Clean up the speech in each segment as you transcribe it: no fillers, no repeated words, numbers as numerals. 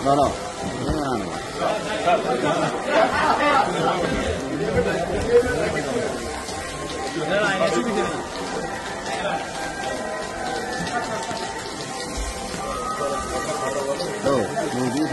No. Muy bien,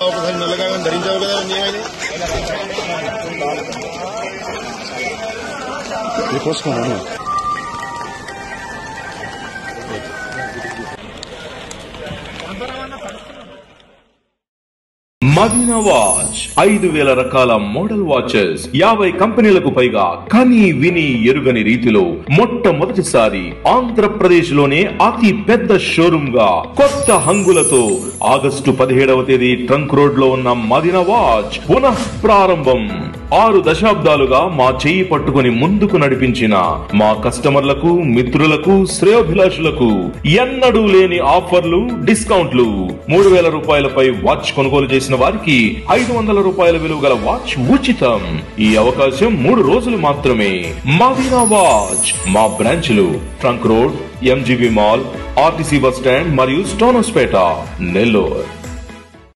ఒకసారి నల్లగా ధరించావు కదా ఏమైంది మదీనా వాచ్ 5,000 రకాల మోడల్ వాచెస్ 50 కంపెనీలకు పైగా కని విని ఎరుగని రీతిలో మొట్టమొదటిసారి ఆంధ్రప్రదేశ్ లోనే అతి పెద్ద షోరూమ్ గా కొత్త హంగులతో ఆగస్టు 17వ తేదీ ట్రంక్ రోడ్ లో ఉన్న మదీనా వాచ్ పునః ప్రారంభం. 6 దశాబ్దాలుగా మా చెయ్యి పట్టుకుని ముందుకు నడిపించిన మా కస్టమర్లకు, మిత్రులకు, శ్రేయోభిలాషులకు ఎన్నడూ లేని ఆఫర్లు, డిస్కౌంట్లు. 3,000 రూపాయలపై వాచ్ కొనుగోలు చేసిన వారికి 500 రూపాయల విలువ గల వాచ్ ఉచితం. ఈ అవకాశం 3 రోజులు మాత్రమే. మదీనా వాచ్ మా బ్రాంచ్లు trunk road, MGB mall, RTC bus stand మరియు స్టోనస్పేట, నెల్లూరు.